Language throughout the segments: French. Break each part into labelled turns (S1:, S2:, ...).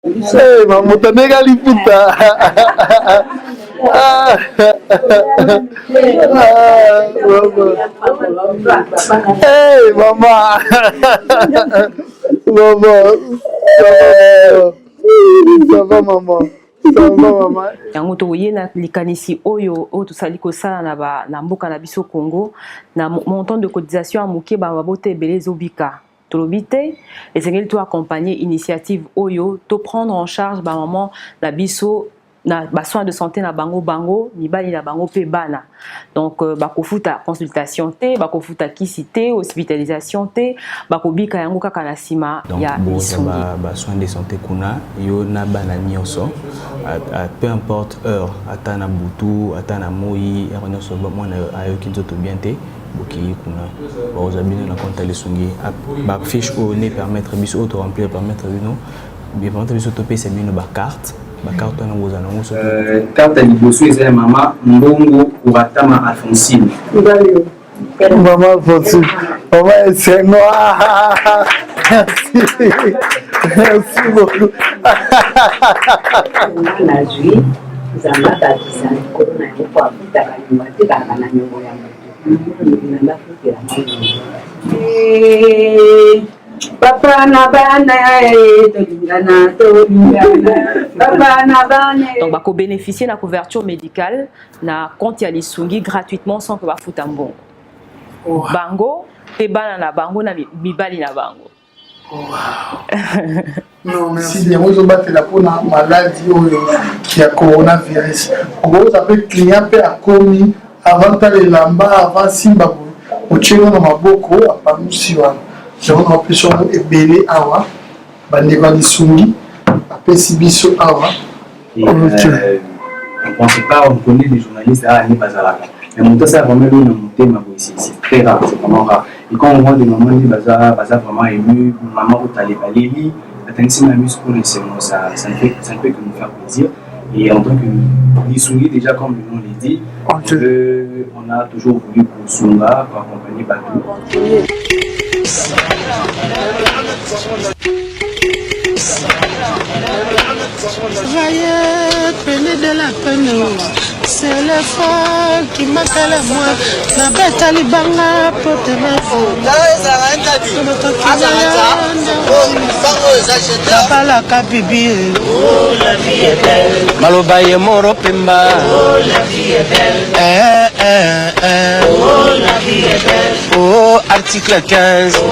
S1: Hey, maman, t'as négali puta. Hey, maman. Maman. Ça va, maman. Ça va, maman.
S2: Yango to yena likanisi oyo o to sali ko sala na ba na mboka na biso Congo na montant de cotisation amuke ba babote belezo bika. Tolobite et c'est to accompagner initiative oyo to prendre en charge ba maman la biso na ba soins de santé na bango bango mibali na bango pe bana. Donc ba ko futa consultation te, ba ko futa kisite, hospitalisation te, ba ko bika yango kaka na sima ya bisungi.
S3: Ba soins de santé kuna yo na bana nyonso peu importe heure ata na butu ata na moi nyonso mwana ayo kinzoto bien te boki kuna ba ozabina na compte les sungi ba fiche au ne permettre biso auto remplir permettre bino bien permettre biso to pesa bino ba carte on a besoin de
S4: carte à liboso et maman mbongo kuratama Alphonsine.
S1: Maman Alphonsine, maman c'est noir. Merci beaucoup.
S5: Papa na bana tolingana papa na bana.
S2: Donc bako bénéficier de la couverture médicale na compte ya lisungi gratuitement sans que ba futa mbongo. Bango pe bana na bango na mibali na bango.
S1: Non, merci. Si vous avez la maladie qui a coronavirus, vous avez client peut a commis avant d'aller là-bas avant Simba au Tchéno na maboko a pamusiwa. Je vous rappelle sur le belé awa, bandeva lisungi, après Sibiso awa.
S4: On ne pensait pas, on connaît des journalistes à Annie Bazalaka. Mais mon ça vraiment le monter ma voix ici, c'est très rare, c'est vraiment rare. Et quand on voit des mamans qui Bazar vraiment ému, maman au Talé Valérie, attendez si ma musique pour ça ne fait que nous faire plaisir. Et en tant que lisungi déjà comme le nom l'a dit, on a toujours voulu pour Sunga, pour accompagner Badou.
S6: Voyez, prenez de la peine, c'est le fort qui m'appelle à moi. La bête à l'ibanga pour te mettre. La kabibi. Oh, la vie est belle. Malobaye moro pemba. Oh, la vie est belle. Oh, la vie est belle. Oh, article 15. Oh,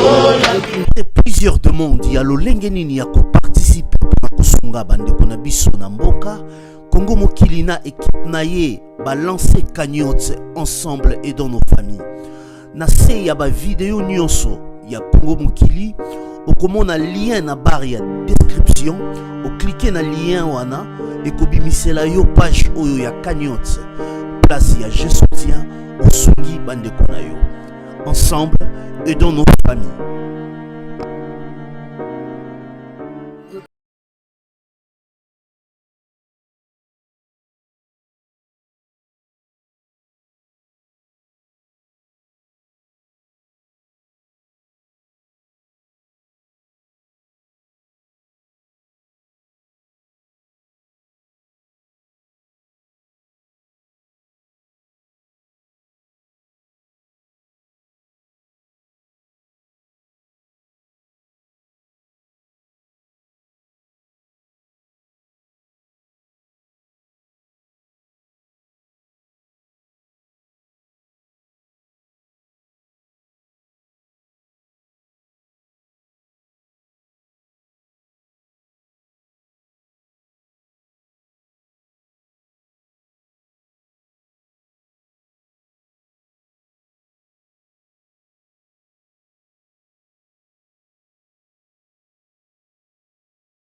S6: la vie est belle. Plusieurs demandes, il y a le Lengenini qui participe à Kosunga bande konabiso na mboka. Congo Mokilina équipe naye balancer cagnotte ensemble et dans nos familles. Na se ya ba vidéo nyonso ya Congo Mokili okomona lien na barre ya description o cliquer na lien wana et kobimisela yo page oyo ya cagnotte place ya je soutiens Osungi bande konayo ensemble et dans nos familles.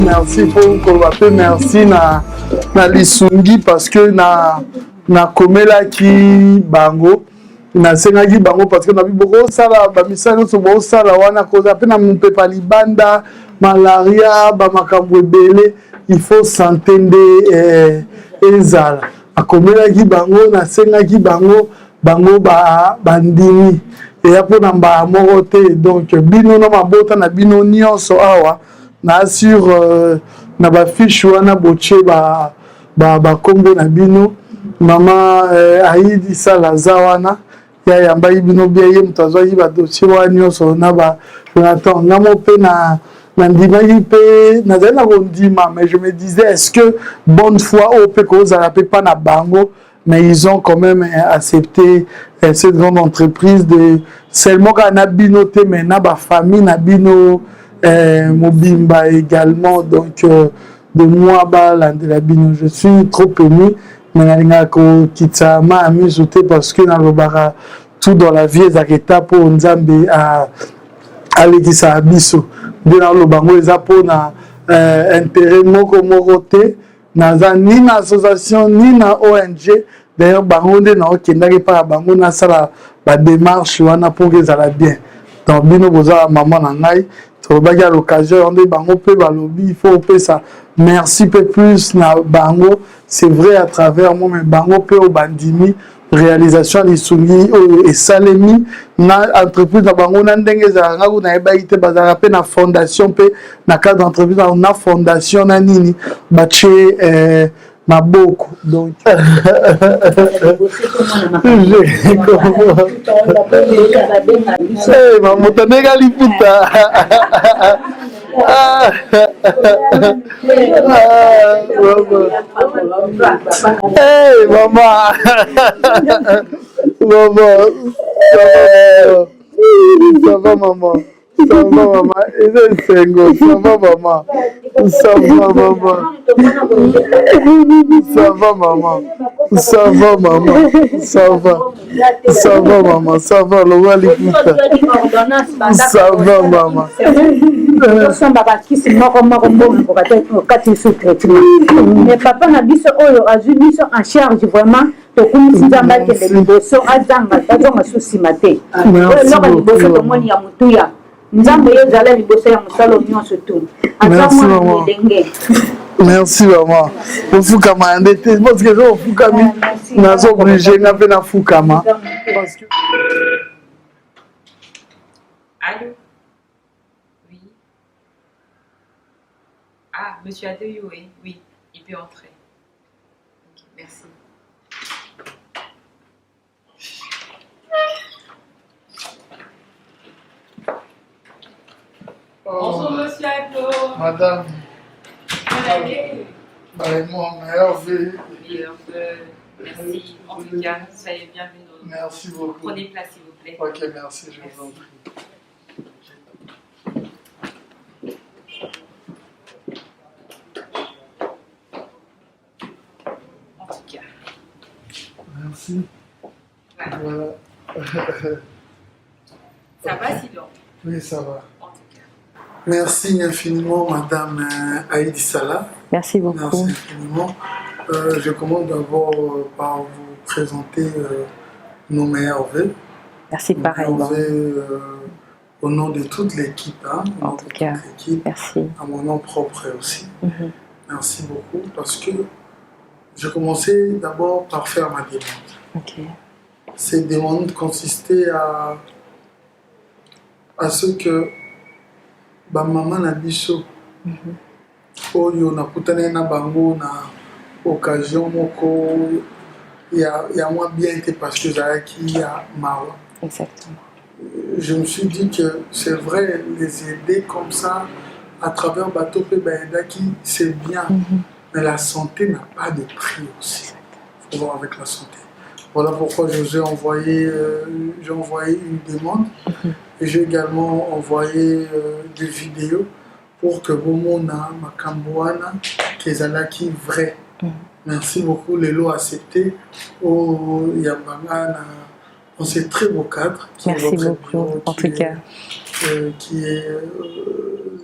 S1: Merci pour vous merci na lisungi parce que na komela ki bango na senga ki bango parce que na biboko sala ba misano so bo sala wana koza pe na mpepa libanda malaria ba makambo ebele il faut s'entendre ezala akomela ki bango na senga ki bango ba bandini et après na ba morote donc bino na mabota na bino nyonso awa. Na sur na bafiche wana botie bakombo na bino mama Aïdi Sala aza wana ya yambai bino bia ye moto azwaki badossier wana nyonso na Jonathan nga mo mpe nandimaki mpe nazali na kondima mais je me disais est-ce que bonne foi oyo mpe kozala mpe mpa na bango mais ils ont quand même accepté cette grande entreprise de seulement kaka na bino te mais na bafamille na bino mobimba également donc de moi balandela bino je suis trop ému mais nalingaka kokitisa ma miso te parce que nalobaka tout dans la vie ezaka étape oyo nzambe alekisaka biso nde naloba yango eza mpona intérêt moko te naza ni na association ni na ONG d'ailleurs bango nde naokendaki mpaka bango nasala badémarche wana mpo ezala bien donc bino bozala mama na ngai tolobaki à l'occasion nde bango mpe balobi il faut opesa merci mpe plus na bango c'est vrai à travers moi mais bango mpe oyo bandimi réalisation ya lisungi oyo esalemi na entreprise na bango na ndenge ezalaka nga kuna nayebaki te bazalaka mpe na fondation mpe na cadre d'entreprise na fondation na nini batie maboko donc moto ndenge liputa hey mama ça va maman ça va maman eza esengo ça va maman ça va maman ça va maman ça va maman ça va maman ça va lowa liputa ça va maman
S5: tosomba bakisi moko mbongo kati sous traitement mais papa na biso oyo azwi biso en charge vraiment tokumisi nzambe akende liboso azonga susima te eloko liboso tomoni ya motuya nzambe ye ezala liboso ya mosalo nyonso tu aza mwana ndenge.
S1: Merci maman. Ofukama ndete parce que je ofukami nazo obligé nga pe na fukama parce que
S2: allô. Oui. Ah, monsieur Adeyo, oui, il peut entrer. Ok, merci. Bonjour monsieur Adeyo.
S1: Madame. Mon meilleur vœu.
S2: Merci. En tout cas, soyez bienvenus.
S1: Merci beaucoup.
S2: Prenez place s'il vous plaît.
S1: Ok, merci, je vous en prie.
S2: En tout cas.
S1: Merci. Voilà.
S2: Ça va sinon?
S1: Oui, ça va.
S2: En tout cas.
S1: Merci infiniment, Madame Aïdi Sala.
S2: Merci beaucoup.
S1: Merci infiniment. Je commence d'abord par vous présenter nos meilleurs vœux.
S2: Merci pareillement.
S1: Au nom de toute l'équipe. Hein,
S2: en tout cas, merci.
S1: À mon nom propre aussi. Merci beaucoup parce que je commençais d'abord par faire ma demande.
S2: Okay.
S1: Cette demande consistait à ce que maman na biso oyo nakutana na bango na occasion moko ya moi bien été parce que zalaki ya mawa.
S2: Exactement.
S1: Je me suis dit que c'est vrai les aider comme ça à travers bateau pe baendaki c'est bien mais la santé n'a pas de prix aussi. Il faut voir avec la santé. Voilà pourquoi j'ai envoyé une demande et j'ai également envoyé des vidéos pour que Bomona, Makambouana, Kezalaki vrai. Merci beaucoup, Lélo a accepté. Oh, Yambanga, on sait très beau cadre.
S2: Merci beaucoup, en tout cas.
S1: Qui est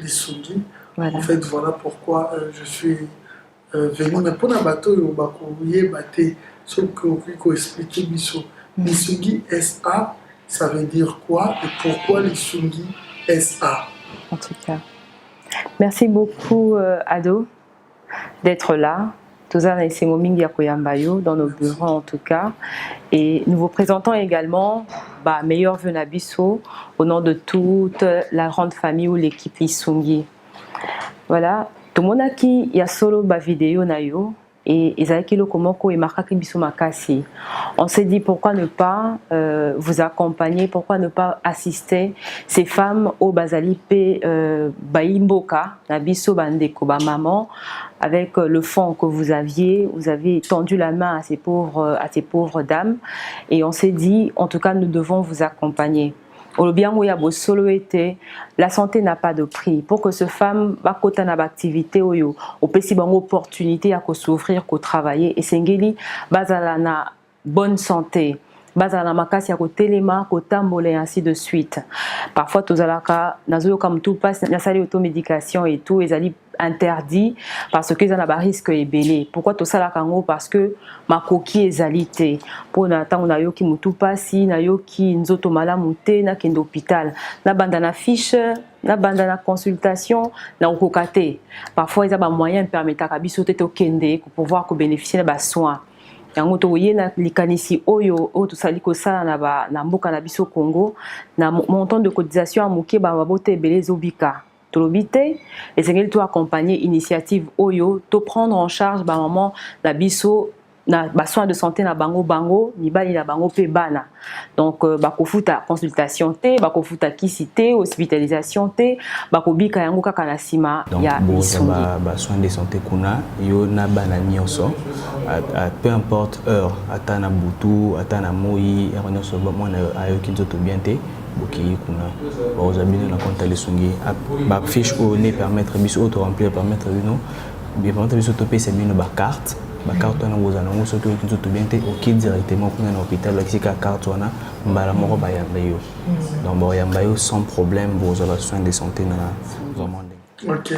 S1: Lisungi.
S2: Voilà.
S1: En fait, voilà pourquoi je suis venu. Mais pour un bateau, il y a un bateau. Ce qu'il faut expliquer, Lisungi SA, ça veut dire quoi et pourquoi Lisungi SA?
S2: En tout cas, merci beaucoup Ado d'être là. Tous les Semomingi à Koyambayo dans nos bureaux en tout cas. Et nous vous présentons également meilleur vœu Nabiso au nom de toute la grande famille ou l'équipe Lisungi. Voilà. tomonaki ya solo ba vidéo na yo et ezalaki lokomoko et marquaki biso makasi. On s'est dit pourquoi ne pas vous accompagner, pourquoi ne pas assister ces femmes au bazali pe baimboka na biso bandeko ba maman avec le fonds que vous avez tendu la main à ces pauvres dames et on s'est dit en tout cas nous devons vous accompagner. La santé n'a pas de prix. Pour que ce femme bakota na activité oyo, au pesi bango opportunité à s'ouvrir, qu'au travailler et sengeli bazala na bonne santé. Bazala makasi ya ko telema, ko tamboler ainsi de suite. Parfois tozalaka nazo comme tout passe na sali automédication et tout ezali interdit parce que ça n'a pas risque ebelé. Pourquoi tout ça la kango parce que ma coquille ezalité pour na tango na yo ki mutu pasi na yo ki nzoto malamu te na kende hôpital na banda na fiche na banda na consultation na okokate. Parfois ils a ba moyen permettre biso te to kende pour pouvoir ko bénéficier ba soins. Yango to yena likanisi oyo o to sali ko sala na mboka na biso Congo na montant de cotisation amuke ba bote belé obika. Et c'est tout accompagner initiative Oyo, to prendre en charge ba maman la biso na ba soins de santé na bango ni bali na bango pe bana. Donc ba ko futa consultation te, ba ko futa kisité, hospitalisation te, ba ko bika yango kaka na sima ya
S3: isungi. Ba soins de santé kuna yo na bana nyonso peu importe heure atana butu atana moi erronyo so ba mona ayo kinzoto bien te. Boki kuna aux habitants na compte lesungi ba fiche o ne permettre biso auto remplir permettre no bien permettre biso topé c'est bien ba carte na woza na ngoso to kinzo bien te ok directement kuna na hôpital la kisika carte wana mbala moko ba yamba yo donc ba yamba yo sans problème vos soins de santé na vraiment.
S1: OK.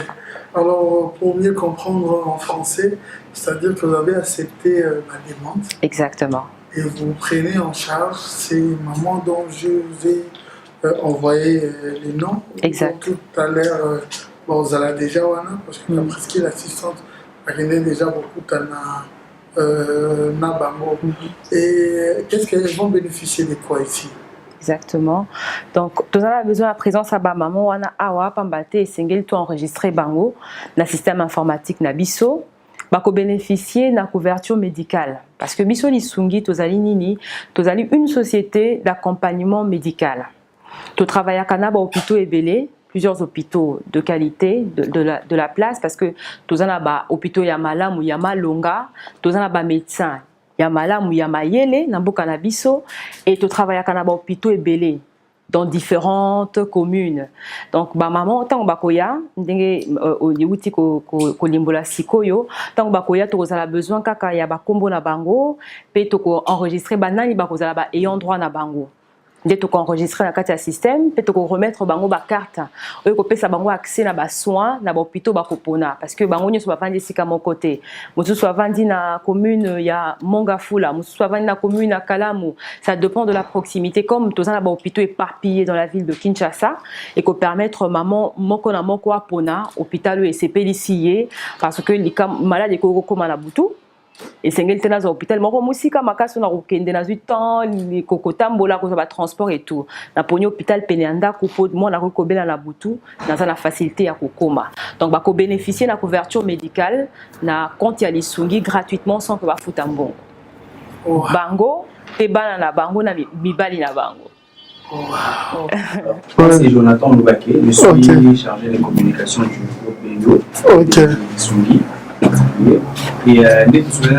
S1: Alors pour mieux comprendre en français, c'est-à-dire que vous avez accepté ma demande.
S2: Exactement.
S1: Et vous prenez en charge ces mamans dont je vais envoyer les noms.
S2: Exact.
S1: Donc, tout à l'heure, vous allez déjà parce que presque l'assistante a gagné déjà beaucoup de bango. Et qu'est-ce qu'elles vont bénéficier de quoi ici?
S2: Exactement. Donc, tu as besoin de la présence à maman, wana awa pambate et single tout enregistré bango, na système informatique na biso. Bako bénéficier de la couverture médicale. Parce que Biso Lisungi, tozali nini, tozali une société d'accompagnement médical. Tu travailles à Kanaba hôpitaux et Belé, plusieurs hôpitaux de qualité de la place, parce que tu as ba hôpitaux Yamala ou Yamalonga, tu as ba médecin Yamala ou Yamayele, Namboka na Biso, et tu travailles à Kanaba hôpitaux et Belé. Dans différentes communes. Donc, ba maman, tant bakoya, ndenge oniwuti ko limbola sikoyo, tant bakoya to kozala besoin kaka ya ba kombo na bango, pe to ko enregistrer banani ba kozala ba ayant droit na bango. Dès to ko enregistrer na kati ya système, pe to ko remettre bango ba carte. Oyo ko pesa bango accès na ba soins na ba hôpitaux ba kopona parce que bango nyoso ba vandi sika mon côté. Mosusu avandi na commune ya Mongafula, mosusu avandi na commune na Kalamu. Ça dépend de la proximité comme tous na ba hôpitaux éparpillés dans la ville de Kinshasa et ko permettre maman moko na moko apona hôpital et CPLCIé parce que les malades ko koma na butu. Et c'est ngel tena za hôpital moko musika makaso na kokende na 8 ans li kokotambola ko ba transport et tout na poni hôpital peneanda ko po mo na ko bela na butu na za na facilité ya kokoma donc ba ko bénéficier na couverture médicale na compte ya Lisungi gratuitement sans que ba futa mbongo bango pe bana na bango na mibali na bango.
S4: C'est Jonathan Loubake, je suis chargé de communication du groupe BNO Lisungi. Et dès que tu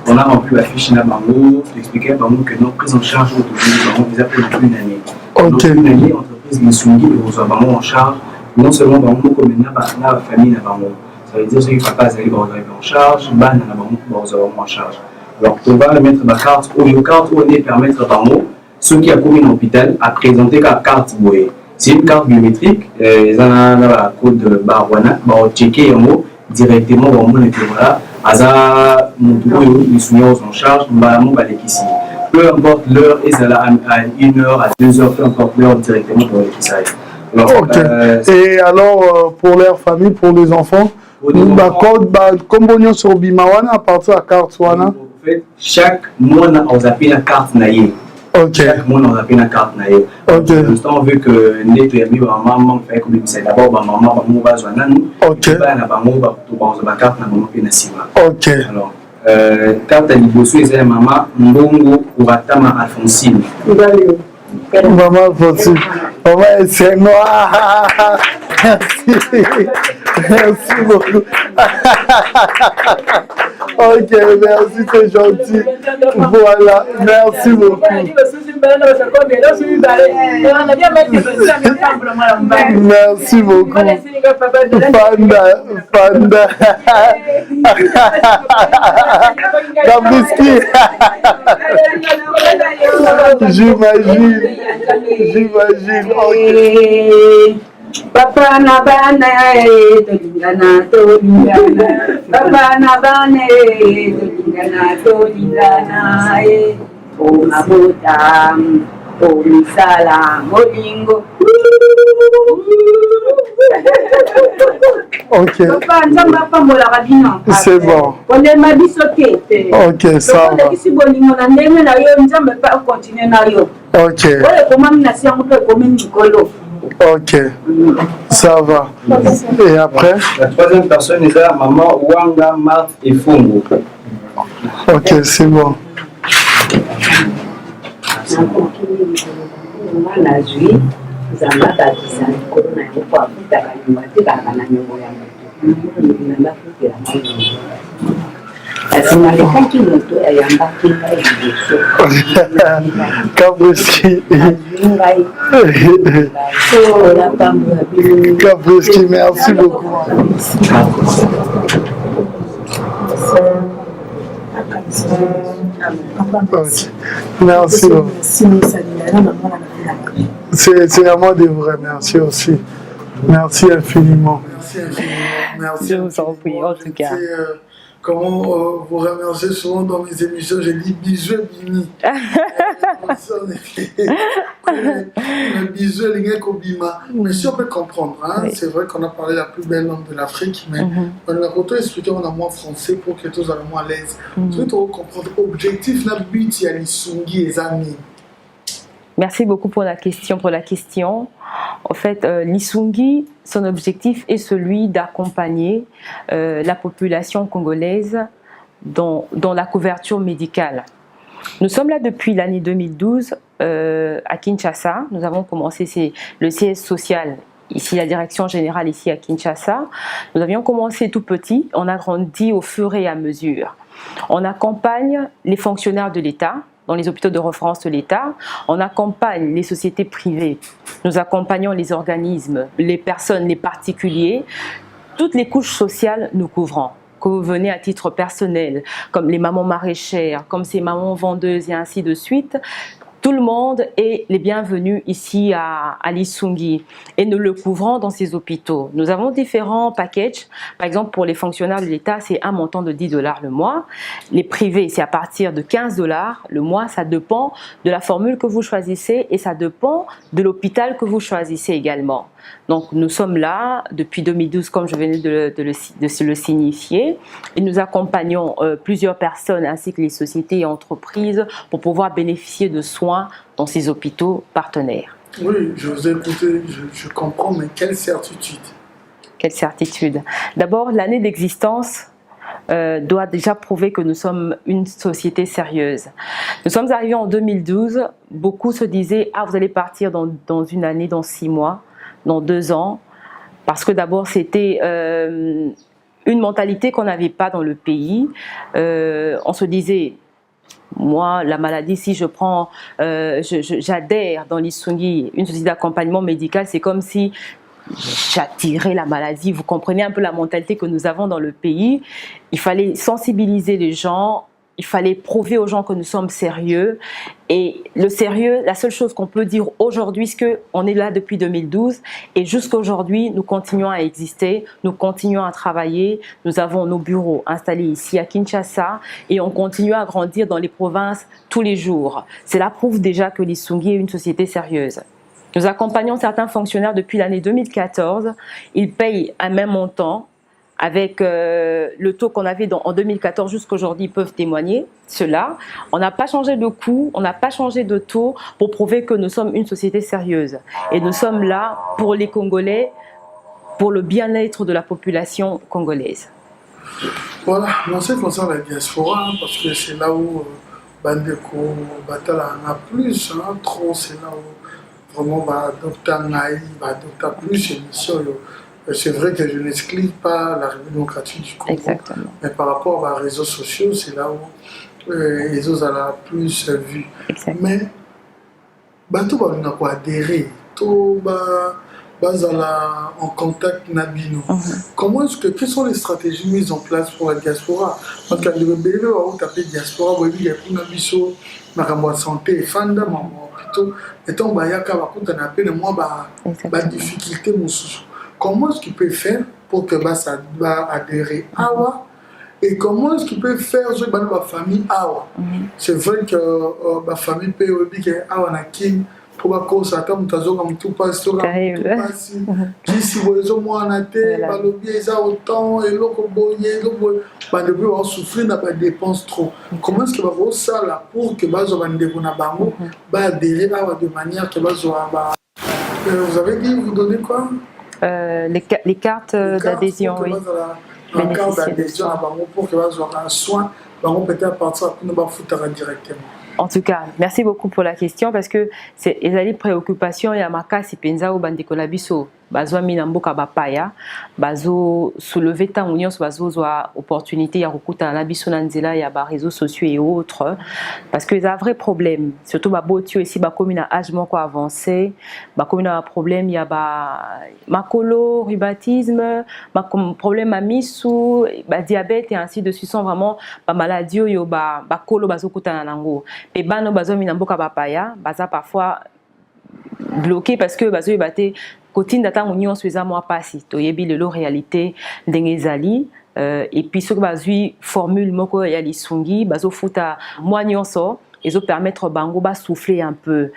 S4: on a rempli la fiche na bango, expliquer à bango que nos prises en charge autour de appelés une année. Donc une année, entreprise Lisungi vous a bango en charge, non seulement bango comme la famille na bango. Ça veut dire que papa allait en charge, ban na bango vous en charge. Alors on va mettre ma carte ou une carte où on est permettre à bango ceux qui a commis un hôpital à présenter la carte boye. C'est une carte biométrique, ils ont la code de Barwana, on checker en haut directement dans mon voilà aza mutuo ils sont en charge maman balekisi peu importe l'heure ils sont à 1 heure à 2 heures peu importe l'heure directement pour les qui
S1: et alors pour leur famille pour les enfants comme on sur Bimawana à partir de la carte wana
S4: en fait chaque mois on appelle la carte naïe
S1: Ok.
S4: Chaque monde on a une carte.
S1: Ok.
S4: L'instant on veut que les permis maman fait comme c'est d'abord maman maman va jouer nan.
S1: Ok.
S4: Pas na maman va tout bon la carte na maman pena sima.
S1: Ok.
S4: Alors carte à liboso et maman mbongo Ouatama Alphonsine.
S1: Maman Alphonsine. Maman c'est noir. Merci. Merci beaucoup. Ok, merci, c'est gentil. Voilà, merci beaucoup. Merci beaucoup. Panda. Gabriski. J'imagine. Ok.
S5: Papa na bana tolingana Papa na bana tolingana o mabota o misala molingo.
S1: Ok.
S5: Papa nzamba pambola kabino.
S1: C'est bon.
S5: Kolema biso tete.
S1: Ok, ça va.
S5: Kisi bolingo na ndenge na yo nzamba pa continuer na yo.
S1: Ok.
S5: Ole komami na siango pe komemi nikolo.
S1: Ok, ça va. Et après?
S4: La troisième personne est là, maman Wanga Marthe et Fongo.
S1: Ok, c'est bon. Gabriski. Gabriski, merci beaucoup. Okay. Merci beaucoup. C'est à moi de vous remercier aussi. Merci infiniment. Merci infiniment. Merci.
S2: Je vous en prie, en tout cas.
S1: Comment vous remercier souvent dans mes émissions, j'ai dit bisous Bimi. Le bisou Bima. Mais si on peut comprendre, hein, oui. C'est vrai qu'on a parlé de la plus belle langue de l'Afrique, mais on a expliqué en moins français pour que tous soient moins à l'aise. Tu veux comprendre l'objectif, le but, il y a les sungi et les amis.
S2: Merci beaucoup pour la question. En fait, l'Isungi, son objectif est celui d'accompagner la population congolaise dans la couverture médicale. Nous sommes là depuis l'année 2012 à Kinshasa. Nous avons commencé le siège social, ici la direction générale ici à Kinshasa. Nous avions commencé tout petit, on a grandi au fur et à mesure. On accompagne les fonctionnaires de l'État, dans les hôpitaux de référence de l'État, on accompagne les sociétés privées, nous accompagnons les organismes, les personnes, les particuliers, toutes les couches sociales nous couvrons. Que vous venez à titre personnel, comme les mamans maraîchères, comme ces mamans vendeuses et ainsi de suite, tout le monde est les bienvenus ici à l'Isungi et nous le couvrons dans ces hôpitaux. Nous avons différents packages. Par exemple, pour les fonctionnaires de l'État, c'est un montant de 10 $ le mois. Les privés, c'est à partir de 15 $ le mois. Ça dépend de la formule que vous choisissez et ça dépend de l'hôpital que vous choisissez également. Donc, nous sommes là depuis 2012, comme je venais de le signifier, et nous accompagnons plusieurs personnes ainsi que les sociétés et entreprises pour pouvoir bénéficier de soins dans ces hôpitaux partenaires.
S1: Oui, je vous ai écouté, je comprends, mais quelle certitude?
S2: Quelle certitude? D'abord, l'année d'existence doit déjà prouver que nous sommes une société sérieuse. Nous sommes arrivés en 2012, beaucoup se disaient « Ah, vous allez partir dans une année, dans 6 mois ». Dans 2 ans, parce que d'abord c'était une mentalité qu'on n'avait pas dans le pays. On se disait, moi la maladie, si je prends, j'adhère dans l'Isungi, une société d'accompagnement médical, c'est comme si j'attirais la maladie. Vous comprenez un peu la mentalité que nous avons dans le pays. Il fallait sensibiliser les gens. Il fallait prouver aux gens que nous sommes sérieux. Et le sérieux, la seule chose qu'on peut dire aujourd'hui, c'est qu'on est là depuis 2012 et jusqu'à aujourd'hui, nous continuons à exister, nous continuons à travailler. Nous avons nos bureaux installés ici à Kinshasa et on continue à grandir dans les provinces tous les jours. Cela prouve déjà que l'Isungi est une société sérieuse. Nous accompagnons certains fonctionnaires depuis l'année 2014. Ils payent un même montant avec le taux qu'on avait en 2014 jusqu'aujourd'hui peuvent témoigner cela. On n'a pas changé de coût, on n'a pas changé de taux pour prouver que nous sommes une société sérieuse. Et nous sommes là pour les Congolais, pour le bien-être de la population congolaise.
S1: Voilà, en ce qui concerne la diaspora, parce que c'est là où Bandeko Batala en a plus, hein, trop, c'est là où vraiment Docteur Naï, Docteur plus émission. C'est vrai que je n'exclus pas la République démocratique du Congo.
S2: Exactement.
S1: Mais par rapport aux réseaux sociaux, c'est là où les autres ont plus vu.
S2: Exactement.
S1: Mais, tout le monde a adhéré, tout en contact Nabino. Comment est-ce que, quelles sont les stratégies mises en place pour la diaspora? Parce que le bébé, on a tapé diaspora, il y a plus de la santé, fanda, plutôt, étant bayaka, on a appelé moi, difficulté, comment est-ce qu'il peut faire pour que ça va adhérer Awa? Et comment est-ce qu'il peut faire sur la famille Awa? C'est vrai que la famille peut dire que Awa n'a qu'une pour la cause, attends, tu as tout passe, tout passe. Si vous avez un athée, le bien est autant, et l'autre boyer, depuis on souffre, n'a pas de dépenses trop. Comment est-ce que va voir ça là pour que vous adhérer de manière que vous avez dit, vous donnez quoi?
S2: Les cartes d'adhésion, oui.
S1: La carte d'adhésion pour que vous ayez un soin, peut-être partir pour nous foutre directement.
S2: En tout cas, merci beaucoup pour la question parce que c'est les préoccupations et amaka si penza au bandeko na biso bazo minamboka bapaya bazo soulever tant union bazo zoa opportunité ya kokuta na biso na nzela ya ba réseaux sociaux et autres parce que il y a un vrai problème surtout ba botio ici ba commune à âge moko avancé ba commune a un problème il y a ba makolo rhumatisme problème à misu ba diabète et ainsi de suite sont vraiment ba maladie yo ba kolo bazo kuta nango et bano bazo minamboka bapaya baza parfois bloqué parce que bazo yebate Kotine d'attendre union sueza moi passi to yebi lelo réalité ndengezali et puis ce que bazui formule moko ya lisungi bazo futa moi nyonso ezo permettre bango ba souffler un peu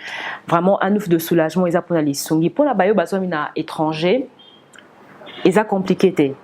S2: vraiment un ouf de soulagement eza pour la lisungi pour la bayo bazo mina étranger eza compliqué.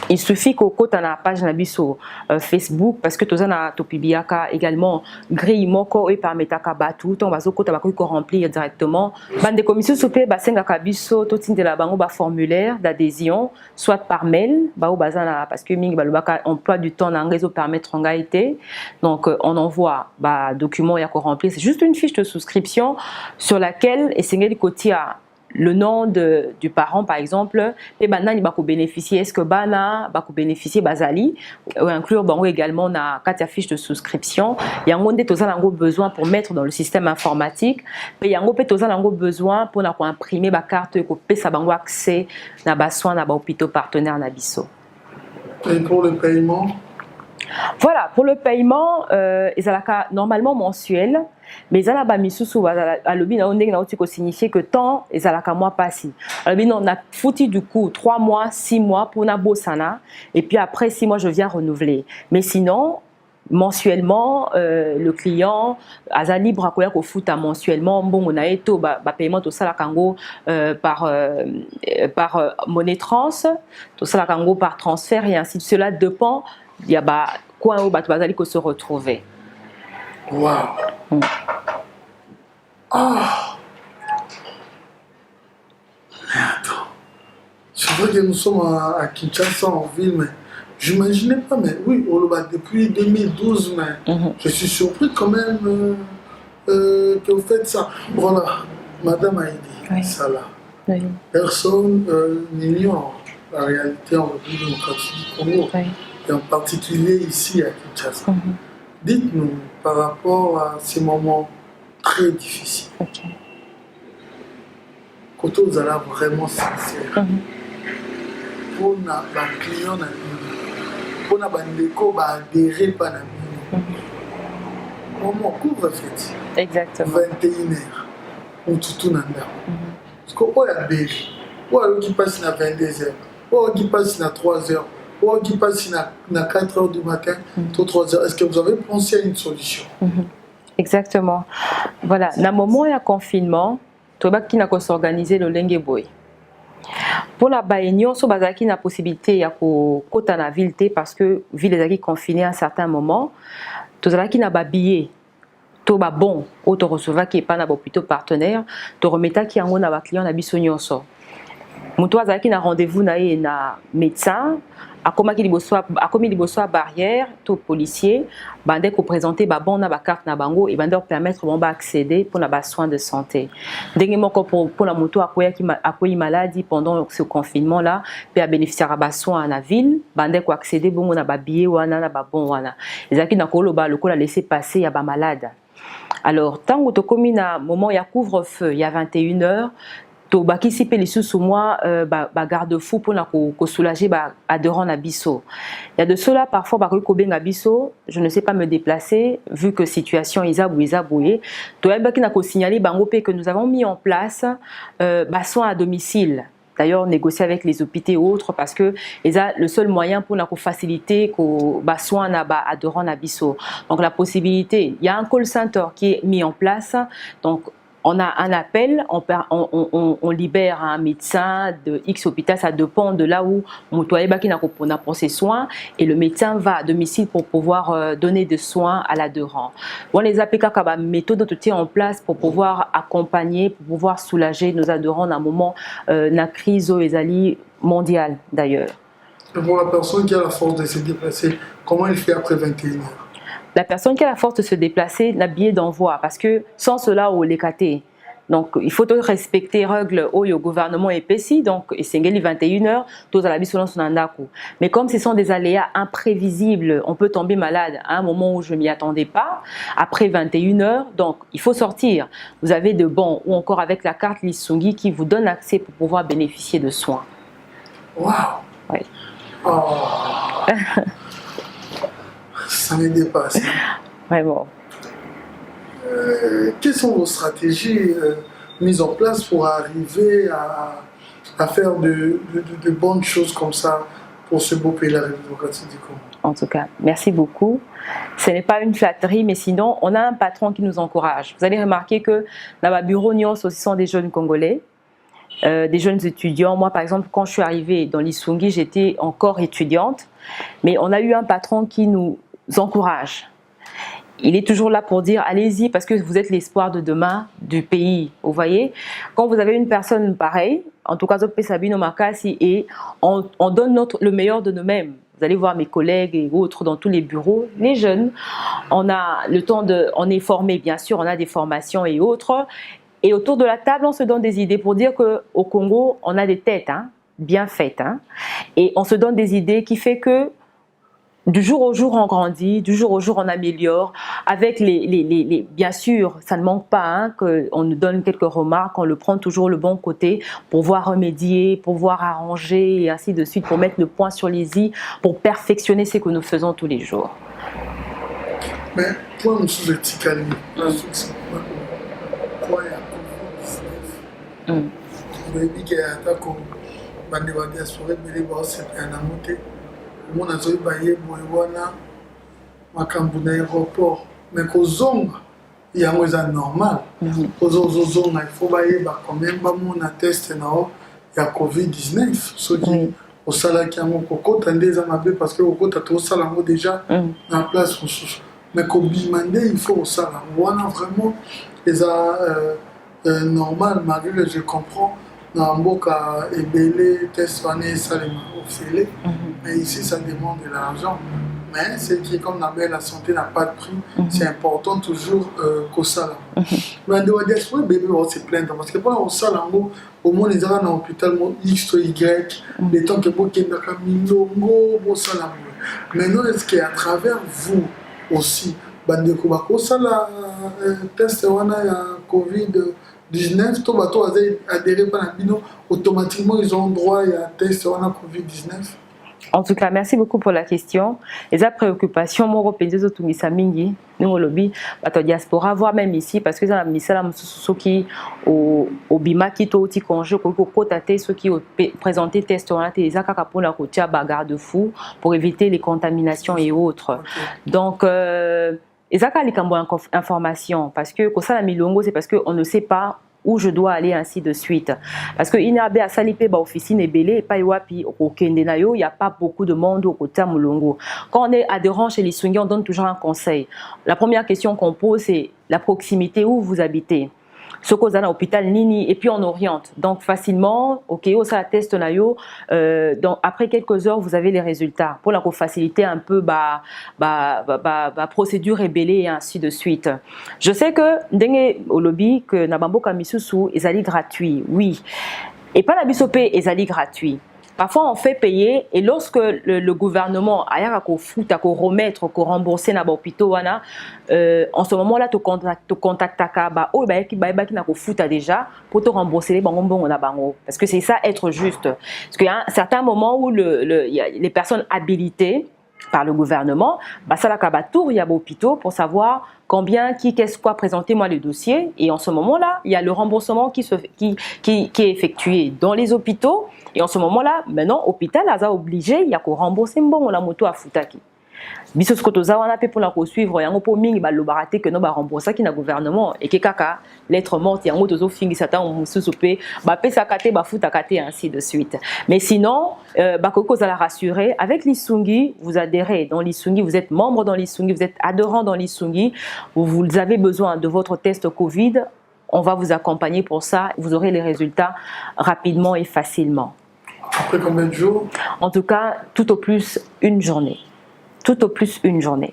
S2: Il suffit qu'au côté de la page sur Facebook, parce que tu as publiaka également grille moko et permettre à batu, ton bazo côté bako ko remplir directement. Bande de commission soupé basenga kabiso to tin de la bango ba formulaire d'adhésion, soit par mail, ba bazana parce que ming balobaka emploi du temps dans réseau permettre en gaité. Donc on envoie ba document ya ko remplir, c'est juste une fiche de souscription sur laquelle et c'est ngeli kotia le nom du parent par exemple et bana ni bako bénéficier est-ce que bana bako bénéficier bazali ou inclure bango également na carte fiche de souscription yango nde tozala ngo besoin pour mettre dans le système informatique pe yango pe tozala ngo besoin pour na ko imprimer ba carte ko pesa bango accès na ba soins na ba hôpitaux partenaires na biso.
S1: Et pour le paiement?
S2: Voilà, pour le paiement, ils ont normalement mensuel, mais ils ont la misusu à l'objet na signifier que tant ils ont la mois passé. Alors on a foutu du coup 3 mois, 6 mois pour na bossana et puis après 6 mois je viens renouveler. Mais sinon mensuellement le client a libre à quoi qu'on fout mensuellement bon on a été ba paiement tout ça la kango par monnaie trans tout ça la kango par transfert et ainsi de cela dépend il y a bah quoi au bazali que se retrouver.
S1: Waouh. Ah. Mais attends. C'est vrai que nous sommes à Kinshasa en ville, mais j'imaginais pas, mais oui, depuis 2012, mais je suis surpris quand même que vous faites ça. Voilà, Madame Haïdi, ça là. Oui. Personne n'ignore la réalité en République démocratique du Congo. Oui. Et en particulier ici à Kinshasa. Dites-nous par rapport à ces moments très difficiles. Quand vous allez vraiment sincère, pour les clients, pour les bandeko, adhérer par la mine. Comment vous faites?
S2: Exactement.
S1: 21h, on tout nanda. Parce qu'on a des gens qui passent à 22h, ou qui passent à 3h. Ou qui passe à 4h du matin, 3h. Est-ce que vous avez pensé à une solution?
S2: Exactement. Voilà. Dans le moment où il y a confinement, tu vas qui n'a qu'à s'organiser le Lengue Boy. Pour la baignon, so bazaki na possibilité ya ko kota na ville té parce que ville ezaki confinée à un certain moment. Tozalaki na ba billet. To ba bon, o to recevoir qui pas na ba plutôt partenaire, to remeta ki yango na ba client na biso nyonso. Mutu azalaki na rendez-vous na ye na médecin, akomi liboso barrière, to policier, bande ko présenter ba bon na ba carte na bango et bande permettre bon ba accéder pour na ba soins de santé. Ndenge moko pour la mutu akoyi maladie pendant ce confinement là, peut bénéficier ba soins na ville, bande ko accéder bongo na ba billet wana na ba bon wana. Ezaki na koloba lokola laisser passer ya ba malade. Alors tant que to komi na moment ya couvre-feu, il y a 21h. To bakisi pe lisusu moi garde-fou pour na ko soulager adhérent na biso. Il y a de cela parfois ko benga biso, je ne sais pas me déplacer vu que situation izabouye. To baki na ko signaler bango pe que nous avons mis en place soins à domicile. D'ailleurs négocier avec les hôpitaux et autres parce que le seul moyen pour na ko faciliter ko soins na adhérent na biso. Donc la possibilité, il y a un call center qui est mis en place. Donc on a un appel, on libère un médecin de X hôpital, ça dépend de là où on pour ses soins et le médecin va à domicile pour pouvoir donner des soins à l'adhérent. On les APK méthode tout en place pour pouvoir accompagner, pour pouvoir soulager nos adhérents dans un moment de crise mondiale d'ailleurs.
S1: Et pour la personne qui a la force de se déplacer, comment il fait après 21h?
S2: La personne qui a la force de se déplacer n'a billet d'envoi parce que sans cela, on l'écarte. Donc, il faut respecter les règles au gouvernement épaissi. Donc, c'est 21h, tous à la bisolon son andako. Mais comme ce sont des aléas imprévisibles, on peut tomber malade à un moment où je ne m'y attendais pas. Après 21h, donc, il faut sortir. Vous avez de bons ou encore avec la carte Lissungi qui vous donne accès pour pouvoir bénéficier de soins.
S1: Waouh!
S2: Oui.
S1: Oh. Ça me dépasse.
S2: Vraiment.
S1: Quelles sont vos stratégies mises en place pour arriver à faire de bonnes choses comme ça pour ce beau pays, la République démocratique du Congo?
S2: En tout cas, merci beaucoup. Ce n'est pas une flatterie, mais sinon, on a un patron qui nous encourage. Vous allez remarquer que dans ma bureau, Nyons aussi sont des jeunes Congolais. Des jeunes étudiants. Moi, par exemple, quand je suis arrivée dans l'Issungi, j'étais encore étudiante, mais on a eu un patron qui nous encourage. Il est toujours là pour dire allez-y parce que vous êtes l'espoir de demain du pays. Vous voyez, quand vous avez une personne pareille, en tout cas, et on donne le meilleur de nous-mêmes. Vous allez voir mes collègues et autres dans tous les bureaux, les jeunes. On a le temps on est formé, bien sûr, on a des formations et autres. Et autour de la table, on se donne des idées pour dire qu'au Congo, on a des têtes bien faites. Et on se donne des idées qui fait que du jour au jour, on grandit, du jour au jour, on améliore. Avec bien sûr, ça ne manque pas qu'on nous donne quelques remarques, on le prend toujours le bon côté pour pouvoir remédier, pour pouvoir arranger et ainsi de suite, pour mettre le point sur les i, pour perfectionner ce que nous faisons tous les jours.
S1: Mais pour nous sous-étiquer, oyebi ke atako bande ba diaspora ebele baosepela na mote omona azoyeba ye boye wana makambo na aéroport me kozonga yango eza normal ozozonga il faut bayeba quand même bamona teste nao ya covid-19 soki osalaki yango kokota nde eza mabe parce que kokota tosala yango déjà na place mosusu mais kobima nde il faut osala yango wana vraiment eza normal, malgré que je comprends, dans Mboka ebele test wana esalema ofele, mais ici ça demande de l'argent. Mais c'est qui comme la santé n'a pas de prix, c'est important toujours qu'au salaire. Mais on doit dire que bébé va se plaindre parce que pour au salaire, au moins les gens dans l'hôpital X ou Y, les temps que beaucoup qui n'ont milongo au salaire. Maintenant est-ce qu'à travers vous aussi, bandeko bako sala test wana ya Covid-19, tout bateau a adhéré par la bino, automatiquement ils ont droit à test wana Covid-19.
S2: En tout cas, merci beaucoup pour la question. Les préoccupations, moi, je pense mingi, nous lobby, bato diaspora, voire même ici, parce que ça mis ça là, ceux qui au bima qui to ti congé, ko kotate ceux qui ont présenté test on a des akaka pour la kotia bagarde fou pour éviter les contaminations et autres. Donc ezaka likambo information parce que ko ça la milongo c'est parce que on ne sait pas où je dois aller, ainsi de suite. Parce que inabe à Salipé, officine et belé, et pas wapi au Kendenayo, il n'y a pas beaucoup de monde au côté Moulongo. Quand on est adhérent chez les Sungi, on donne toujours un conseil. La première question qu'on pose, c'est la proximité où vous habitez. Ce qu'on a à l'hôpital Nini, et puis on oriente. Donc facilement, ok, ça teste nayo. Donc après quelques heures, vous avez les résultats pour la faciliter un peu procédure rébellée et ainsi de suite. Je sais que dengue au lobby que Nabambo Kamisusu est allé gratuit, oui, et pas la bisopé est allé gratuit. Parfois, on fait payer et lorsque le gouvernement a remettre, rembourser dans l'hôpital, en ce moment-là, tu contactes déjà pour te rembourser les bangons. Parce que c'est ça être juste. Parce qu'il y a un certain moment où les personnes habilitées par le gouvernement, ça la il y a l'hôpital pour savoir combien, qu'est-ce quoi, présentez-moi le dossier. Et en ce moment-là, il y a le remboursement qui est effectué dans les hôpitaux. Et en ce moment-là, maintenant, l'hôpital a obligé, il y a qu'à rembourser la moto à Futaki. Biso ce que tu as fait pour la suivre, il y a un peu de le baraté que nous avons remboursé qui est le gouvernement et que kaka lettre morte, il y a un peu de fingi certains ont soupé, pesa kate, futa kate ainsi de suite. Mais sinon, koko za la rassurer avec l'Isungi, vous adhérez dans l'Isungi, vous êtes membre dans l'Isungi, vous êtes adhérent dans l'Isungi, vous avez besoin de votre test Covid, on va vous accompagner pour ça, vous aurez les résultats rapidement et facilement.
S1: Après combien de jours?
S2: En tout cas, tout au plus une journée. Tout au plus une journée.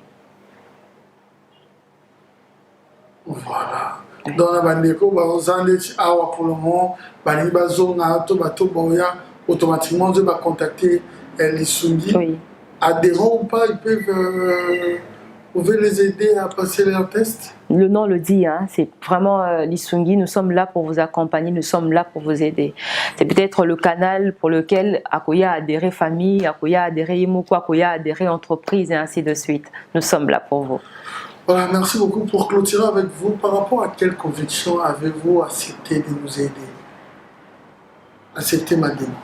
S1: Voilà. Dans la bandeko, pour le moment, automatiquement, je vais contacter les Sungi.
S2: Oui.
S1: Adhérents ou pas, ils peuvent vous pouvez les aider à passer leur test?
S2: Le nom le dit, hein, c'est vraiment l'Isungi, nous sommes là pour vous accompagner, nous sommes là pour vous aider. C'est peut-être le canal pour lequel Akoya a adhéré famille, Akoya a adhéré Imoko, Akoya a adhéré entreprise et ainsi de suite. Nous sommes là pour vous.
S1: Voilà, merci beaucoup. Pour clôturer avec vous, par rapport à quelle conviction avez-vous accepté de nous aider? Accepter ma demande.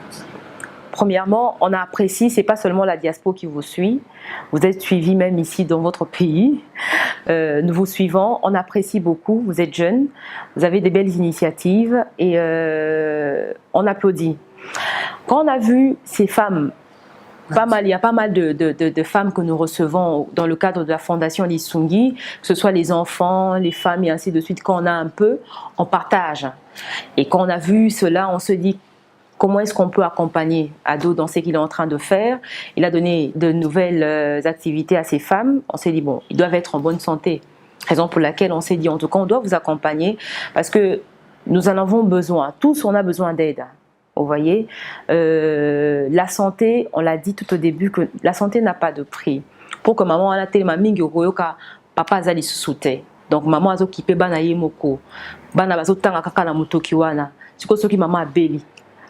S2: Premièrement, on apprécie, c'est pas seulement la diaspora qui vous suit, vous êtes suivis même ici dans votre pays. Nous vous suivons, on apprécie beaucoup, vous êtes jeunes, vous avez des belles initiatives et on applaudit. Quand on a vu ces femmes, il y a pas mal de femmes que nous recevons dans le cadre de la fondation l'Isungi, que ce soit les enfants, les femmes et ainsi de suite, quand on a un peu, on partage. Et quand on a vu cela, on se dit comment est-ce qu'on peut accompagner Ado dans ce qu'il est en train de faire. Il a donné de nouvelles activités à ces femmes. On s'est dit, bon, ils doivent être en bonne santé. Raison pour laquelle on s'est dit, en tout cas, on doit vous accompagner parce que nous en avons besoin. Tous, on a besoin d'aide. Vous voyez, la santé, on l'a dit tout au début, que la santé n'a pas de prix. Pour que maman a tellement mingi oyoka, papa azali susute. Donc maman azo kipe bana yemoko, bana bazo tanga kaka na mutoki wana. Siko soki maman abeli.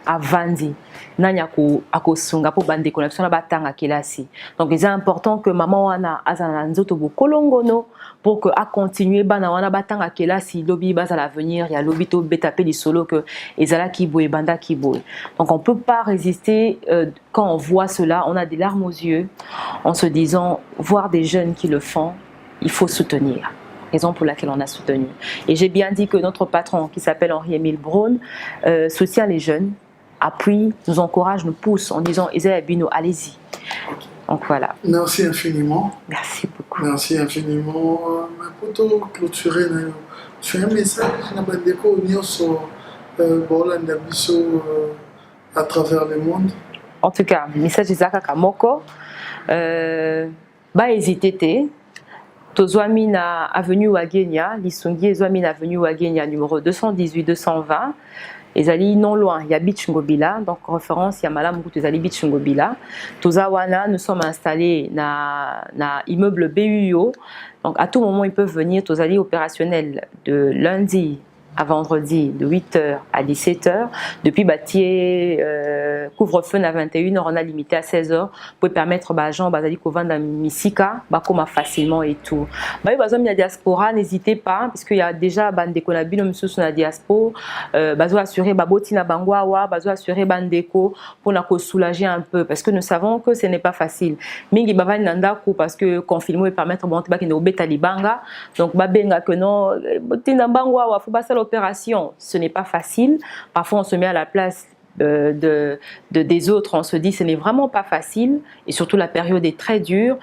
S2: Avandi nanya akosunga po bande connexion na batanga kelasi. Donc il est important que maman wana azana nzoto bokolongono pour que a continuer bana wana batanga kelasi lobi baza l'avenir ya lobi to betape li solo que ezala kiboy banda kiboy. Donc on peut pas résister quand on voit cela, on a des larmes aux yeux en se disant voir des jeunes qui le font, il faut soutenir. Raison pour laquelle on a soutenu. Et j'ai bien dit que notre patron qui s'appelle Henri-Émile Braun soutient les jeunes, appuie, nous encourage, nous pousse en disant Isaïe Bino, allez-y. Donc voilà.
S1: Merci infiniment.
S2: Merci beaucoup.
S1: Merci infiniment. Pour clôturer, tu as un message à travers le monde?
S2: En tout cas, message de Zaka Kamoko. Hésitez. Tozwami na avenue Wagenya, l'Isungi Ezwami na avenue Wagenya numéro 218-220. Ezali non loin, il y a Beach Ngobila, donc référence, il y a Malam Goutou Ezali Beach Ngobila. Tozawana, nous sommes installés na immeuble BUO, donc à tout moment ils peuvent venir. Tozali opérationnel de lundi à vendredi de 8h à 17h. Depuis Batier, couvre-feu à 21h, on a limité à 16h pour permettre aux gens de vendre Misika facilement et tout. Il y a la diaspora, n'hésitez pas, parce qu'il y a déjà des conabines sur la diaspora. Assurer Babotina Bangwawa, assurer Bandeko pour nous soulager un peu, parce que nous savons que ce n'est pas facile. Mingi Bavan Nandaku, parce que confinement permettre de monter au Betalibanga. Donc, Babenga que non, Botina Bangwawa, faut pas ça opération, ce n'est pas facile. Parfois, on se met à la place des autres, on se dit ce n'est vraiment pas facile, et surtout la période est très dure.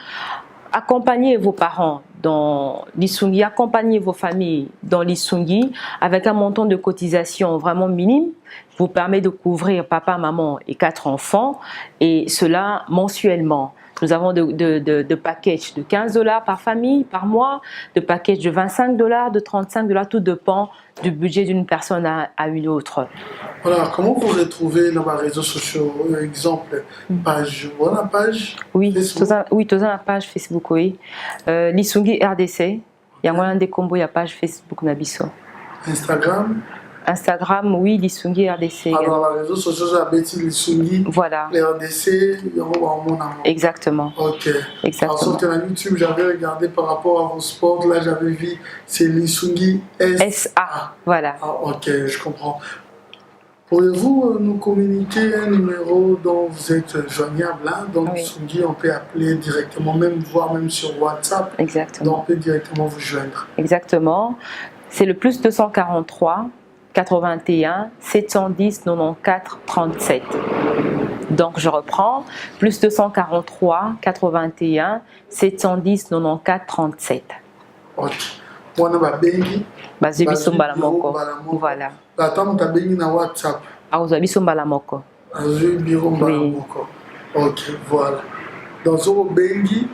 S2: Accompagnez vos parents dans l'Isungi, accompagnez vos familles dans l'Isungi avec un montant de cotisation vraiment minime, vous permet de couvrir papa, maman et 4 enfants, et cela mensuellement. Nous avons de packages de $15 par famille, par mois, de packages de $25, de $35, tout dépend du budget d'une personne à une autre.
S1: Voilà, comment vous retrouvez dans les réseaux sociaux? Exemple, page, voilà, page
S2: Oui,
S1: Facebook.
S2: oui, tous la page Facebook, oui. L'Isungi RDC, il y a un des combos, il y a page Facebook Nabiso. Instagram, oui, l'Isungi RDC.
S1: Alors, les réseaux sociaux, j'ai l'Isungi.
S2: Voilà.
S1: Les RDC, il y a mon amour.
S2: Exactement.
S1: Ok.
S2: Exactement.
S1: Alors, sur YouTube, j'avais regardé par rapport à vos sports. Là, j'avais vu, c'est l'Isungi SA.
S2: Voilà.
S1: Ah, ok, je comprends. Pourriez-vous nous communiquer un numéro dont vous êtes joignable hein? Donc, l'Isungi, on peut appeler directement, voire même sur WhatsApp.
S2: Exactement.
S1: Donc, on peut directement vous joindre.
S2: Exactement. C'est le plus 243 81 710 94 37. Donc je reprends, plus 243 81 710 94 37.
S1: Ok. Moi, on a bengi.
S2: Bazubi Balamoko. Voilà.
S1: Attends, tu as bengi na WhatsApp.
S2: Bazubi Balamoko.
S1: Bazubi Balamoko. Ok, voilà. Dans ce bengi,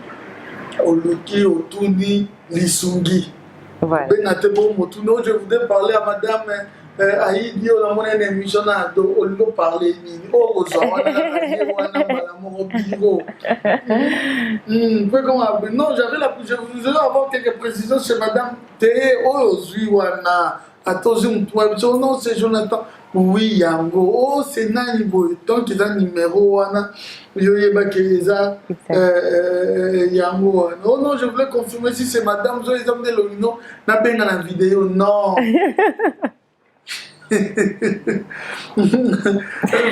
S1: Oluki Otuni Lisungi.
S2: Voilà.
S1: Je voudrais parler à madame Aïdi, on a une émission à parler. Non, je voulais avoir quelques précisions chez madame Théé. Non, c'est Jonathan. Oui, Yango. Oh, c'est Nani Boy. Donc, il y a un numéro. Yango. Oh non, je voulais confirmer si c'est madame Zoé Zamde Lomino. N'a pas dans la vidéo. Non.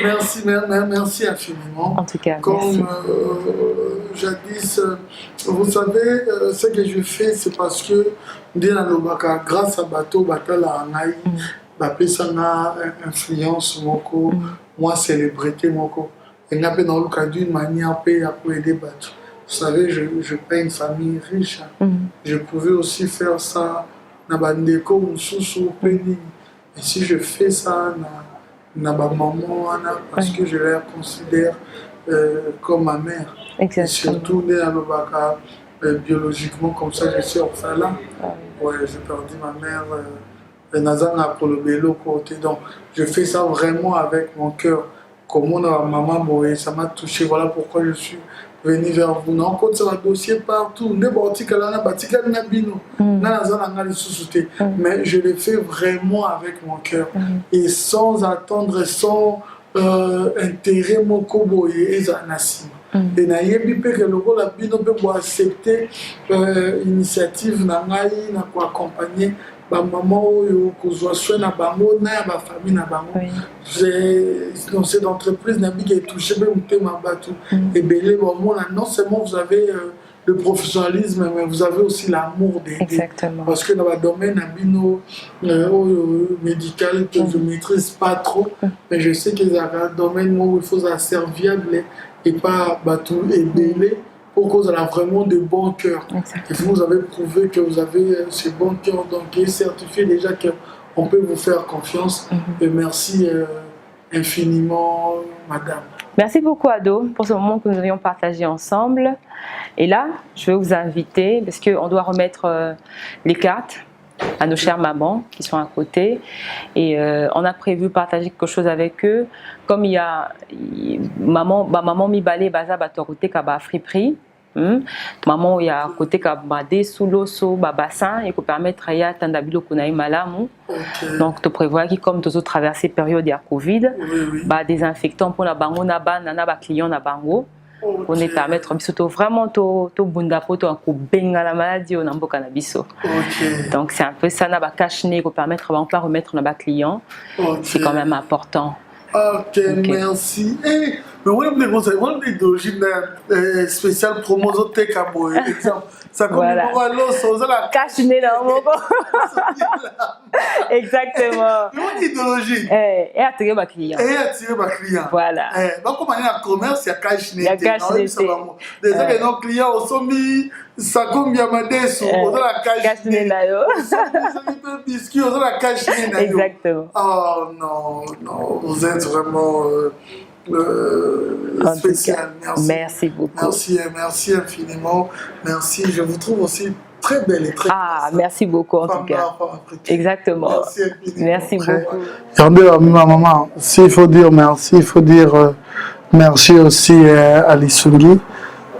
S1: merci infiniment.
S2: En tout cas,
S1: comme jadis, vous savez, ce que je fais, c'est parce que grâce à Bateau Batala Anaï, Bapesana influence moko, moi célébrité moko, et n'a pas dans le cas d'une manière pour aider Bateau. Vous savez, je paie une famille riche. Je pouvais aussi faire ça dans Bandeko ou sous Penny. Et si je fais ça, na maman, parce que je la considère comme ma mère.
S2: Exactement.
S1: Et surtout, biologiquement, comme ça, je suis orphelin. Ouais, j'ai perdu ma mère, Nazana pour le bélo côté. Donc, je fais ça vraiment avec mon cœur. Comme mon maman, ça m'a touché. Voilà pourquoi je suis venu vers vous. Non, quand ça va dossier partout, mais je le fais vraiment avec mon cœur et sans attendre, sans intérêt mon kobo et Zanassim. Et nayebi pe que le rôle a bien pour accepter l'initiative nangai na ko accompagner ba maman oyo ko zo soin na bango na ba famille na bango. J'ai dans cette entreprise na bi qui est touché be mutema batu et belé bon non seulement vous avez le professionnalisme, mais vous avez aussi l'amour d'aider.
S2: Exactement.
S1: Parce que dans le domaine médical que je ne maîtrise pas trop, mais je sais qu'il y a un domaine où il faut être serviable et pas tout aider pour cause a vraiment de bon cœur. Et vous avez prouvé que vous avez ce bon cœur, donc il est certifié déjà qu'on peut vous faire confiance. Et merci infiniment, madame.
S2: Merci beaucoup, Ado, pour ce moment que nous avions partagé ensemble. Et là, je vais vous inviter, parce qu'on doit remettre les cartes à nos chères mamans qui sont à côté. Et on a prévu partager quelque chose avec eux. Comme il y a maman mi balé baza batoroute kaba friperie. Maman il y a côté kaba des sous l'osso bassin et qu'on permettre ya tandabilo kunaï malamu. Donc tu prévois qui comme tous autres traverser période de Covid, bah désinfectant pour la bango na ban na ba client na bango. On est permettre biso vraiment to bunda poto ko benga la maladie on mboka na biso. Donc c'est un peu ça na ba cache-nez pour permettre on pas remettre na ba client. C'est quand même important.
S1: Ok, merci. Et Mais on a des conseils, on a des idéologies spéciales promo par exemple. Ça comme
S2: voilà.
S1: la
S2: cache-nez dans mon exactement.
S1: Mais on a idéologie.
S2: Et attirer ma client.
S1: Voilà. Donc comme on a un commerce, il y a cache-nez. Déjà que nos clients sont mis ça comme bien madé sur la cache-nez. Biscuit, on a la cache-nez.
S2: Exactement.
S1: Oh non, vous êtes vraiment spécial.
S2: Merci beaucoup.
S1: Merci infiniment. Merci. Je vous trouve aussi très belle et très
S2: merci beaucoup en tout cas. Exactement. Merci beaucoup.
S1: Regardez ma maman. S'il faut dire merci, il faut dire merci aussi à Lisungi.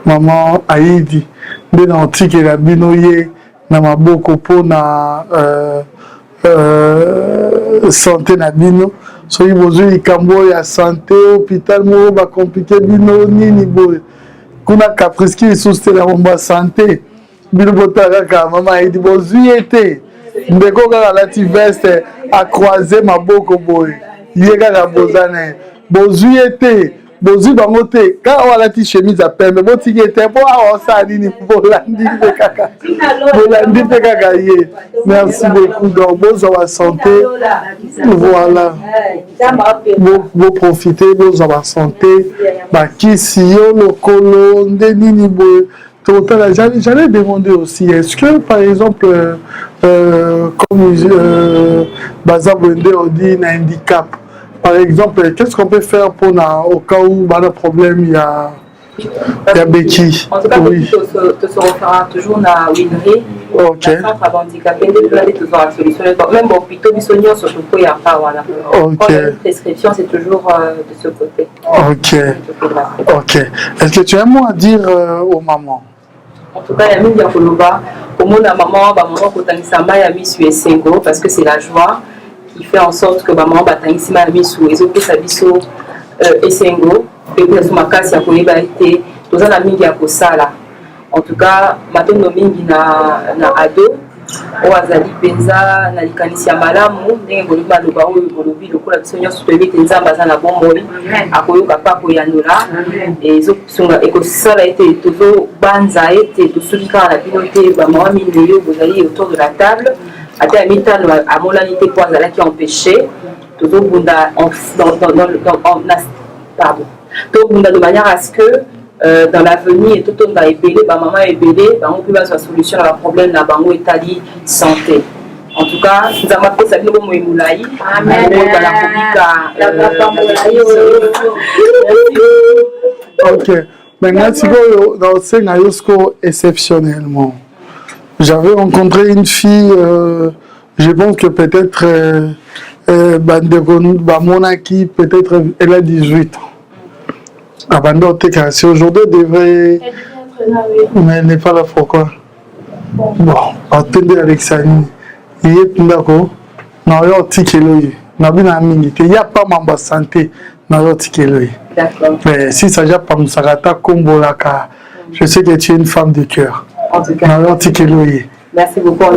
S1: Maman Aïdi. Bien antique et la binoye. Na maboko po na santé na bino. Soki bozwi likambo ya santé hôpital moko bakomplike bino nini boye kuna caprice ki lisusu te na bomba santé bino botala kaka mama ayidi bozwi ye te ndeko kaka alati veste acroise maboko boye ye kaka boza na ye bozwi ye te bozwi bango te kaka oyo alati chemise ya pembe botiki ye te mpo awa osala nini bolandi mpe kaka ye merci beaucoup donc bozwa basanté voilà boprofite bozwa basanté bakisi yo lokolo nde nini boye totala j'allais demander aussi est-ce que par exemple comme baza boende odi na handicap. Par exemple, qu'est-ce qu'on peut faire pour au cas où il y a un problème, il y a béquille?
S7: En tout cas, oui. Tu se refera toujours dans Winry.
S1: Ok.
S7: Centre handicapé, tu auras la solution. Même au plutôt bisognon, surtout il n'y a pas. Voilà.
S1: Ok.
S7: Une prescription, c'est toujours de ce côté.
S1: Ok. Ok. Est-ce que tu as un mot à dire aux mamans?
S7: En tout cas, il y a mis à Koloba. Pour moi, la maman, il y a mis sur Sengo parce que c'est la joie. Qui fait en sorte que maman batangisi ma misu ezope sabiso esengo pe pour ma kasi ya koyeba été toza na mingi ya kosala en tout cas matondo mingi na ado o azali penza na likanisi ya malamu ndenge boliba loba oyo bolobi lokola biso nyonso toyebi te nzambe aza na bomoi akoyoka mpe akoyanola ezosunga ekosala ete tozobanza ete tosoki kaka na bino te bamama mingi oyo bozali autour de la table. Ata ya mitano amonani te po azalaki empêché tozobunda tobunda de manière à ce que dans l'avenir totonga ebele bamama ebele bango mpe bazwa solution na baproblème na bango etali santé. En tout cas nzambe apesa bino bomoi molai bala kobika.
S1: Ok, maintenant sikoyo naosenga yo siko exceptionnellement. J'avais rencontré une fille, je pense que peut-être Monaki, peut-être elle a 18 ans. C'est aujourd'hui, elle devrait. Mais elle n'est pas là pourquoi? Bon, attendez avec ça. Il y a d'accord. Non, il y a un ticket. Il n'y a pas de santé. D'accord. Mais si ça n'a pas de santé, je sais que tu es une femme de cœur.
S7: En tout cas, merci beaucoup.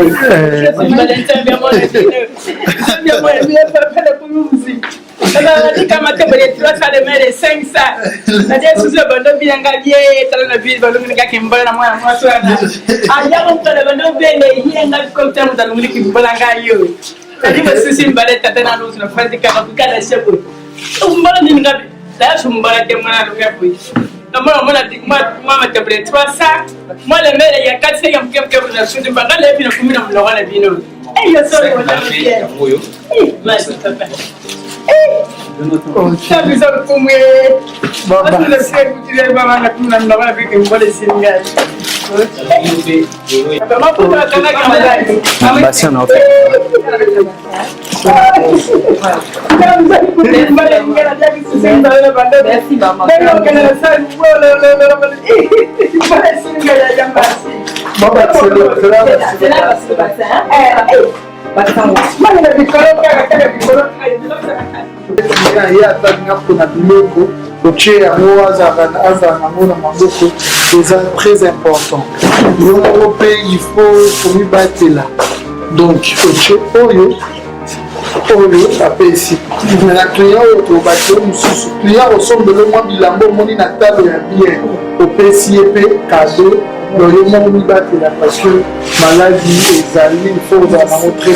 S8: Moi, le maire, il y a 4 5 je suis de bagarre, et puis le commune, on l'aura la bino. Et je sors le ça vous a pour moi. Je sais que tu es maman, la commune, on aura vu que vous voulez signer.
S3: Bastien, en fait.
S7: Merci maman.
S1: C'est très important. Il faut lui battre là. Donc, oyo apesi na client oyo tobaki oyo mosusu client osombele mwa bilambo omoni na talo ya bien opesi ye mpe kado oyo moko mibatela parce que maladie ezali il faut ozala nango très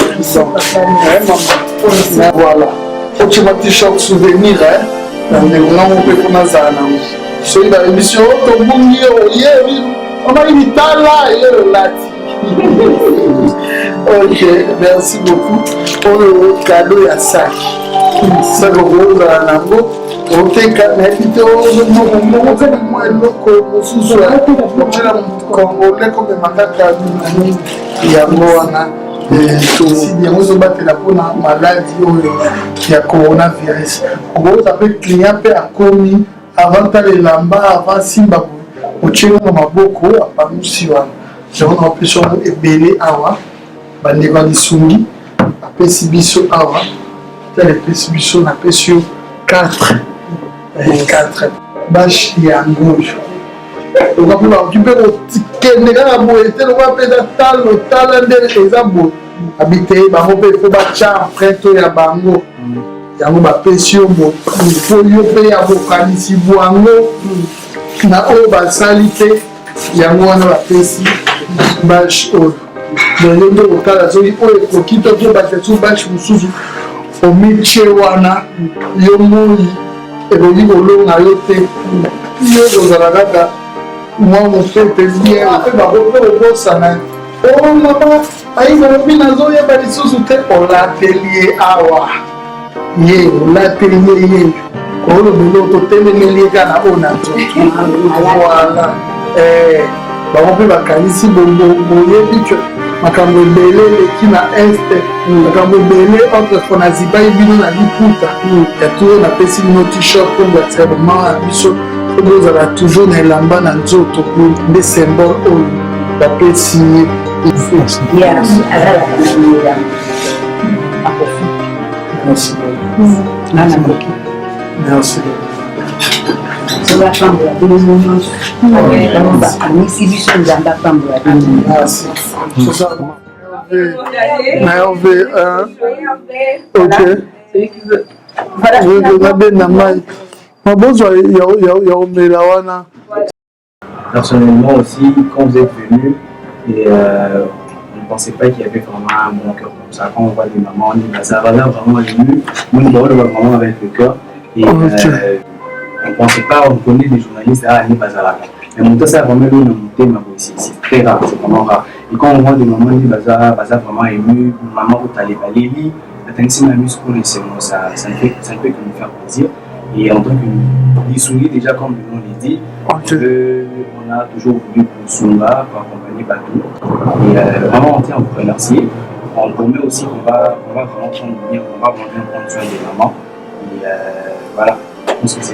S1: prudent voilà otima t-shirt souvenir nango mpe mpo nazala nango soki bayebiso tobungi oye omaki bitala ye olati. Ok, merci beaucoup. Pour le cadeau, il y a ça. Ça, le rose à l'ango. Ok, quand même, il y a un coronavirus. On appelle client à commis avant les lamba, avant Simba. Au Tchéno, on a beaucoup à Pamusiwa. J'ai rencontré sur Ebele Awa, Bandeva Lisungi, apesi biso Awa, tel apesi biso na pesio 4 bâche ya ngoujo. Donc on va occuper au ticket de la boîte, on va faire tal des abos. Habiter, bah on peut faire empreinte ya bango. Yango ba pesio mo, il faut yo payer avocat ici boango. Na o ba salité yango wana bapesi bâche oyo lelo nde kotala soki oyo ekoki to to batesu bâche mosusu omitie wana yo moi ekoki kolonga yo te yo kozala kaka mwa mofete bien mpe bakope kobosana o mama ayikolobi nazoyeba lisusu te olateli ye awa ye olateli ye olobelo totelemeli ye kaka na oyo na nzoto wala bango mpe bakanisi boyebi ke makambo ebele eleki na este makambo ebele entrefo na zibai bino na liputa ya toujours napesi bino t-shirt mpo ya traitement ya biso oyo ozala toujours na elamba na nzoto nde symbole oyo bapesi merci
S4: personnellement aussi, quand vous êtes venu, et on ne pensait pas qu'il y avait vraiment un bon cœur comme ça. Quand on voit des mamans, on dit bah, ça va là vraiment ému. Moi, on voit vraiment avec le cœur. Et on ne pensait pas, on connaît des journalistes, ah, ni Bazalaka. Mais mon ça vraiment c'est très rare, c'est vraiment rare. Et quand on voit des mamans, on dit Baza vraiment ému, maman ou Talé Baléli, ça me fait que nous faire plaisir. Et en tant que Lissouli, déjà comme le nom l'a dit, on a toujours voulu pour Sunga, pour accompagner Badou. Et vraiment, on tient à vous remercier. On promet aussi qu'on va vraiment prendre soin des mamans. Et voilà, je pense que c'est